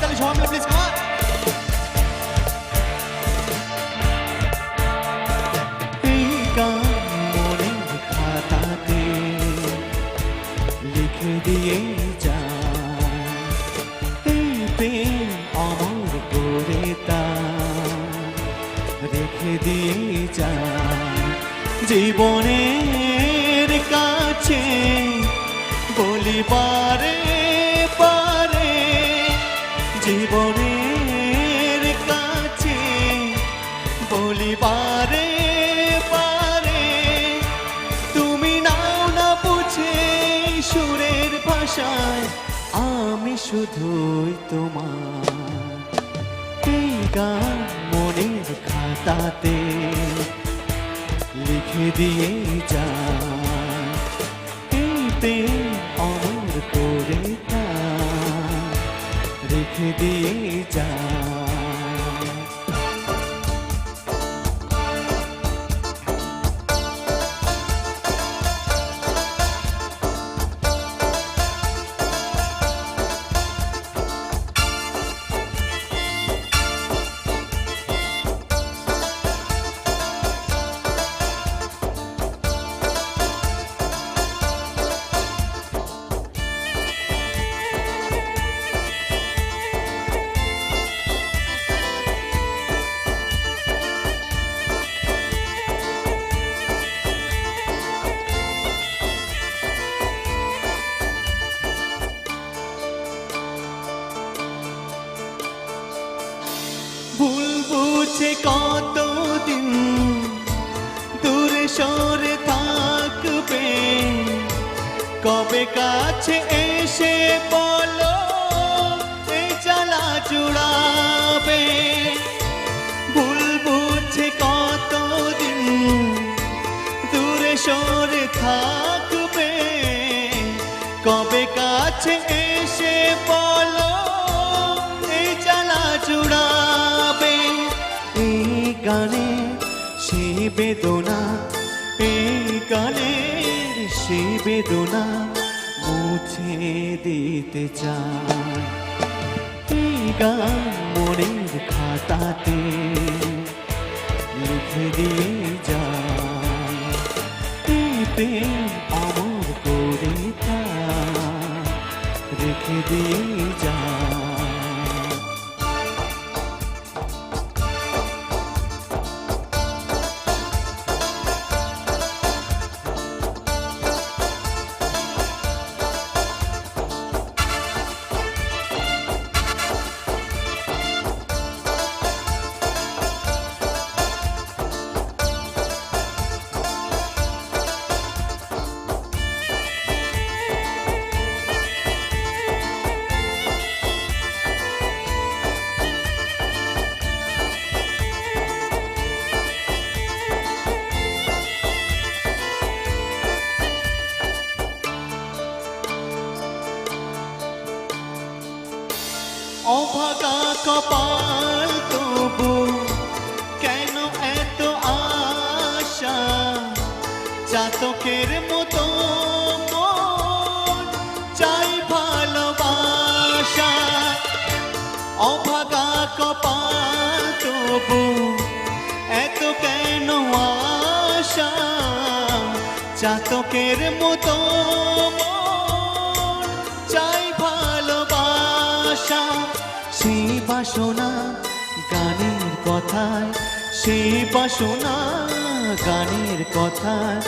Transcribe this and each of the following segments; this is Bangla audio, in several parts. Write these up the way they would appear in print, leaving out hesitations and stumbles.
হাততালি সবাই মিলে প্লিজ কাম এই গান মনের খাতাতে লিখে দিয়ে যা, এই প্রেম অমর করে তা রেখে দিয়ে যা। জীবনের কাছে বলি বারে বারে, জীবনের কাছে বলি বারে বারে, তুমি নাও না বুঝে সুরের ভাষায়, আমি শুধুই তোমার। এই গান মনের খাতাতে লিখে দিয়ে যা, এই প্রেম অমর করে তা রেখে দিয়ে যা। ভুল বুঝে কতদিন দূরে সরে থাকবে, কবে কাছে এসে বলো এই জ্বালা জুড়াবে। ভুল বুঝে কতদিন দূরে সরে থাকবে, কবে কাছে এসে বলো এই জ্বালা জুড়াবে। এই গানে সে বেদনা, এই গানের সে বেদনা মুছে দিতে চায়। এই গান মনের খাতাতে লিখে দিয়ে যায়, এই প্রেম অমর করে তা রেখে দিয়ে যায়। অভাগা কপাল তবু কেন এত আশা, চাতকের মতো মন চাই ভালোবাসা। অভাগা কপাল তবু এত কেন আশা, চাতকের মতো মন চাই ভালোবাসা। সেই বাসনা গানের কথায়, সেই বাসনা গানের কথায়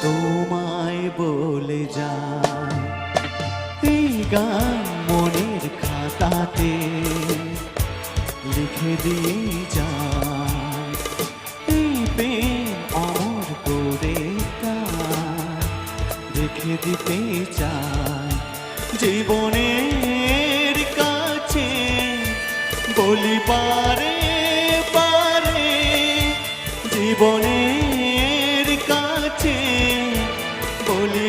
তোমায় বলে যায়। এই গান মনের খাতাতে লিখে দিয়ে যায়, এই প্রেম অমর করে তা রেখে দিতে চায়। জীবনের কাছে বলি বারে বারে, জীবনের কাছে বলি